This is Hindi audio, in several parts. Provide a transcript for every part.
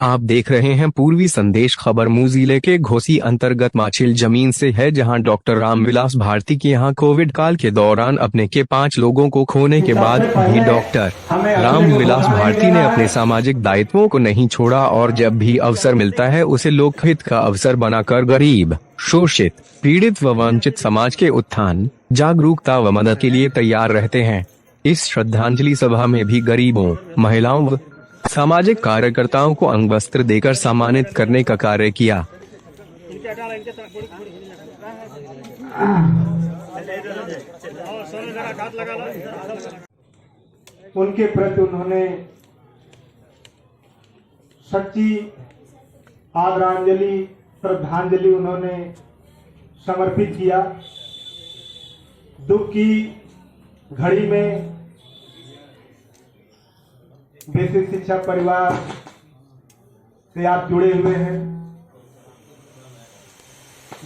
आप देख रहे हैं पूर्वी संदेश खबर। मुंह जिले के घोसी अंतर्गत माछिल जमीन से है, जहां डॉक्टर रामविलास भारती के यहां कोविड काल के दौरान अपने के 5 लोगों को खोने के बाद भी डॉक्टर रामविलास भारती ने अपने सामाजिक दायित्वों को नहीं छोड़ा और जब भी अवसर मिलता है उसे लोकहित का अवसर बनाकर गरीब, शोषित, पीड़ित व वंचित समाज के उत्थान, जागरूकता व मदद के लिए तैयार रहते हैं। इस श्रद्धांजलि सभा में भी गरीबों, महिलाओं व सामाजिक कार्यकर्ताओं को अंग वस्त्र देकर सम्मानित करने का कार्य किया। उनके प्रति उन्होंने सच्ची आदरांजलि, श्रद्धांजलि उन्होंने समर्पित किया। दुख की घड़ी में बेसिक शिक्षा परिवार से आप जुड़े हुए हैं।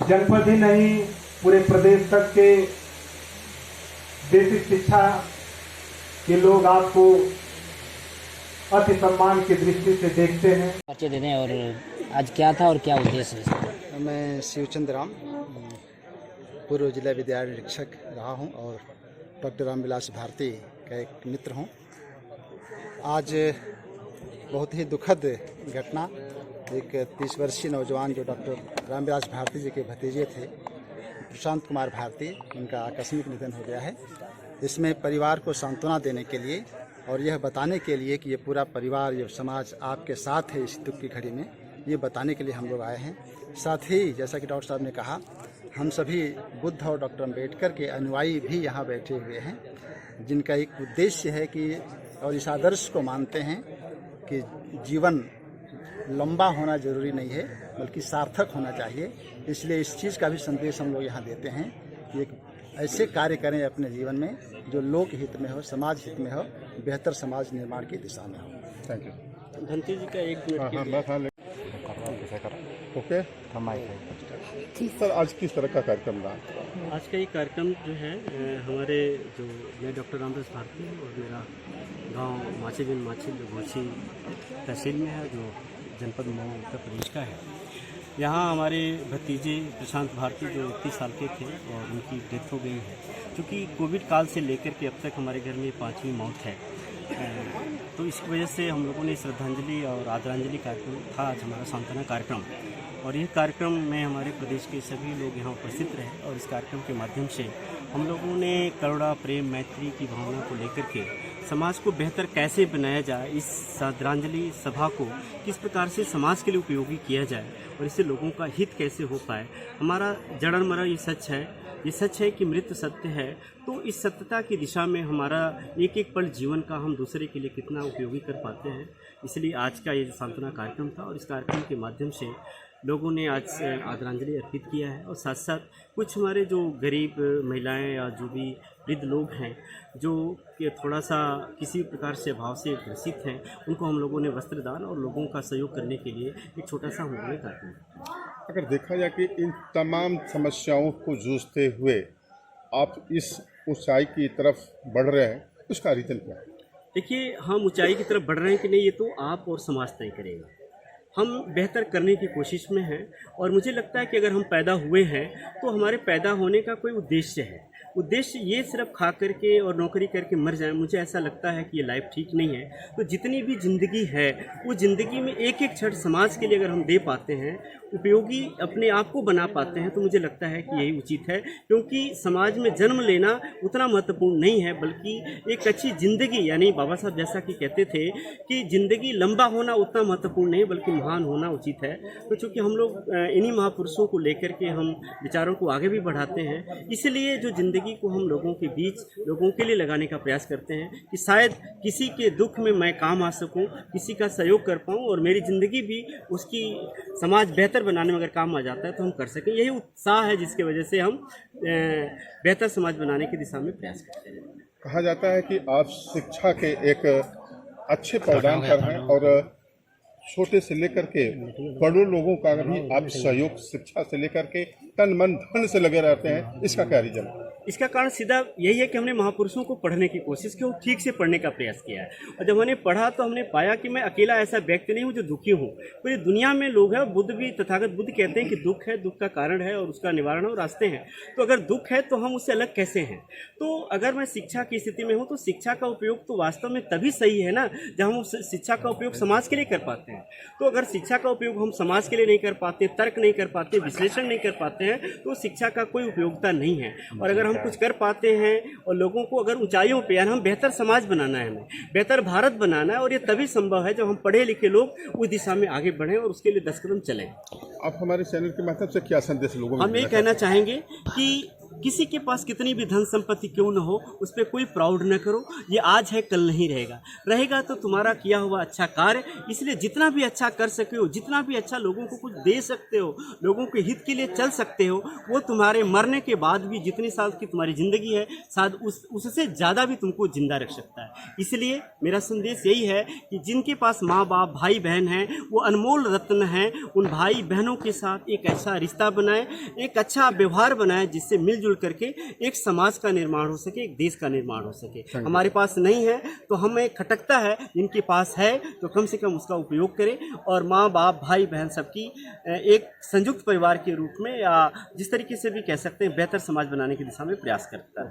जनपद ही नहीं, पूरे प्रदेश तक के बेसिक शिक्षा के लोग आपको अति सम्मान की दृष्टि से देखते हैं। पर्चे देने हैं। और आज क्या था और क्या उद्देश्य है? मैं शिवचंद राम, पूर्व जिला विद्यालय निरीक्षक रहा हूं और डॉक्टर रामविलास भारती का एक मित्र हूं। आज बहुत ही दुखद घटना, एक 30 वर्षीय नौजवान जो डॉक्टर रामविलास भारती जी के भतीजे थे, प्रशांत कुमार भारती, उनका आकस्मिक निधन हो गया है। इसमें परिवार को सांत्वना देने के लिए और यह बताने के लिए कि ये पूरा परिवार, ये समाज आपके साथ है इस दुख की घड़ी में, ये बताने के लिए हम लोग आए हैं। साथ ही जैसा कि डॉक्टर साहब ने कहा, हम सभी बुद्ध और डॉक्टर अम्बेडकर के अनुयायी भी यहाँ बैठे हुए हैं, जिनका एक उद्देश्य है कि और इस आदर्श को मानते हैं कि जीवन लंबा होना जरूरी नहीं है बल्कि सार्थक होना चाहिए। इसलिए इस चीज़ का भी संदेश हम लोग यहाँ देते हैं कि एक ऐसे कार्य करें अपने जीवन में जो लोक हित में हो, समाज हित में हो, बेहतर समाज निर्माण की दिशा में हो। Thank you. धनतेज जी का एक ओके सर, आज किस तरह का कार्यक्रम रहा? आज का ये कार्यक्रम जो है हमारे जो मैं डॉक्टर रामविलास भारती हूँ और मेरा गांव माछिल घोसी तहसील में है, जो जनपद मऊ उत्तर प्रदेश का है। यहाँ हमारे भतीजे प्रशांत भारती जो 31 साल के थे और उनकी डेथ हो गई है, क्योंकि कोविड काल से लेकर के अब तक हमारे घर में 5वीं मौत है। तो इस वजह से हम लोगों ने श्रद्धांजलि और आदरांजलि कार्यक्रम था आज हमारा सांत्वना कार्यक्रम, और यह कार्यक्रम में हमारे प्रदेश के सभी लोग यहाँ उपस्थित रहे और इस कार्यक्रम के माध्यम से हम लोगों ने करुणा, प्रेम, मैत्री की भावना को लेकर के समाज को बेहतर कैसे बनाया जाए, इस श्रद्धांजलि सभा को किस प्रकार से समाज के लिए उपयोगी किया जाए और इससे लोगों का हित कैसे हो पाए। हमारा जड़न मरा ये सच है कि मृत्यु सत्य है। तो इस सत्यता की दिशा में हमारा एक एक पल जीवन का हम दूसरे के लिए कितना उपयोगी कर पाते हैं, इसलिए आज का ये सांत्वना कार्यक्रम था और इस कार्यक्रम के माध्यम से लोगों ने आज आदरांजलि अर्पित किया है। और साथ साथ कुछ हमारे जो गरीब महिलाएं या जो भी वृद्ध लोग हैं जो कि थोड़ा सा किसी प्रकार से अभाव से ग्रसित हैं, उनको हम लोगों ने वस्त्रदान और लोगों का सहयोग करने के लिए एक छोटा सा हम लोगों ने कार्यक्रम। अगर देखा जाए कि इन तमाम समस्याओं को जूझते हुए आप इस ऊंचाई की तरफ बढ़ रहे हैं, उसका रीज़न क्या है? देखिए, हम ऊंचाई की तरफ बढ़ रहे हैं कि नहीं, ये तो आप और समाज तय करेगा। हम बेहतर करने की कोशिश में हैं और मुझे लगता है कि अगर हम पैदा हुए हैं तो हमारे पैदा होने का कोई उद्देश्य है। उद्देश्य ये सिर्फ खा करके और नौकरी करके मर जाए, मुझे ऐसा लगता है कि ये लाइफ ठीक नहीं है। तो जितनी भी ज़िंदगी है, वो ज़िंदगी में एक एक क्षण समाज के लिए अगर हम दे पाते हैं, उपयोगी अपने आप को बना पाते हैं, तो मुझे लगता है कि यही उचित है। क्योंकि समाज में जन्म लेना उतना महत्वपूर्ण नहीं है, बल्कि एक अच्छी ज़िंदगी, यानी बाबा साहब जैसा कि कहते थे कि ज़िंदगी लंबा होना उतना महत्वपूर्ण नहीं बल्कि महान होना उचित है। तो चूँकि हम लोग इन्हीं महापुरुषों को लेकर के हम विचारों को आगे भी बढ़ाते हैं, इसलिए जो ज़िंदगी को हम लोगों के बीच लोगों के लिए लगाने का प्रयास करते हैं कि शायद किसी के दुख में मैं काम आ सकूं, किसी का सहयोग कर पाऊं और मेरी ज़िंदगी भी उसकी समाज बेहतर बनाने में अगर काम आ जाता है तो हम कर सकें। यही उत्साह है जिसकी वजह से हम बेहतर समाज बनाने की दिशा में प्रयास करते हैं। कहा जाता है कि आप शिक्षा के एक अच्छे प्रदानकर हैं और छोटे से लेकर के बड़ों लोगों का भी आप सहयोग शिक्षा से लेकर के तन मन धन से लगे रहते हैं, इसका क्या रीजन है? इसका कारण सीधा यही है कि हमने महापुरुषों को पढ़ने की कोशिश की और ठीक से पढ़ने का प्रयास किया है। और जब हमने पढ़ा तो हमने पाया कि मैं अकेला ऐसा व्यक्ति नहीं हूँ जो दुखी हूँ, पूरी दुनिया में लोग हैं। बुद्ध भी, तथागत बुद्ध कहते हैं कि दुख है, दुख का कारण है और उसका निवारण और रास्ते हैं। तो अगर दुख है तो हम उससे अलग कैसे हैं? तो अगर मैं शिक्षा की स्थिति में हूँ तो शिक्षा का उपयोग तो वास्तव में तभी सही है ना जब हम उस शिक्षा का उपयोग समाज के लिए कर पाते हैं। तो अगर शिक्षा का उपयोग हम समाज के लिए नहीं कर पाते, तर्क नहीं कर पाते, विश्लेषण नहीं कर पाते हैं, तो शिक्षा का कोई उपयोगिता नहीं है। और अगर हम कुछ कर पाते हैं और लोगों को अगर ऊंचाइयों पे, यानी हम बेहतर समाज बनाना है, हमें बेहतर भारत बनाना है, और ये तभी संभव है जब हम पढ़े लिखे लोग उस दिशा में आगे बढ़ें और उसके लिए 10 कदम चलें। आप हमारे चैनल के माध्यम से क्या संदेश लोगों को हम ये कहना चाहेंगे कि किसी के पास कितनी भी धन संपत्ति क्यों न हो, उस पर कोई प्राउड न करो। ये आज है, कल नहीं रहेगा तो तुम्हारा किया हुआ अच्छा कार्य। इसलिए जितना भी अच्छा कर सके हो, जितना भी अच्छा लोगों को कुछ दे सकते हो, लोगों के हित के लिए चल सकते हो, वो तुम्हारे मरने के बाद भी जितनी साल की तुम्हारी जिंदगी है, शायद उससे ज़्यादा भी तुमको जिंदा रख सकता है। इसलिए मेरा संदेश यही है कि जिनके पास माँ बाप, भाई बहन हैं, वो अनमोल रत्न हैं। उन भाई बहनों के साथ एक ऐसा रिश्ता बनाए, एक अच्छा व्यवहार बनाए, जिससे मिलजुल करके एक समाज का निर्माण हो सके, एक देश का निर्माण हो सके। हमारे पास नहीं है तो हमें खटकता है, जिनके पास है तो कम से कम उसका उपयोग करें और माँ बाप, भाई बहन सबकी एक संयुक्त परिवार के रूप में, या जिस तरीके से भी कह सकते हैं, बेहतर समाज बनाने की दिशा में प्रयास करता है।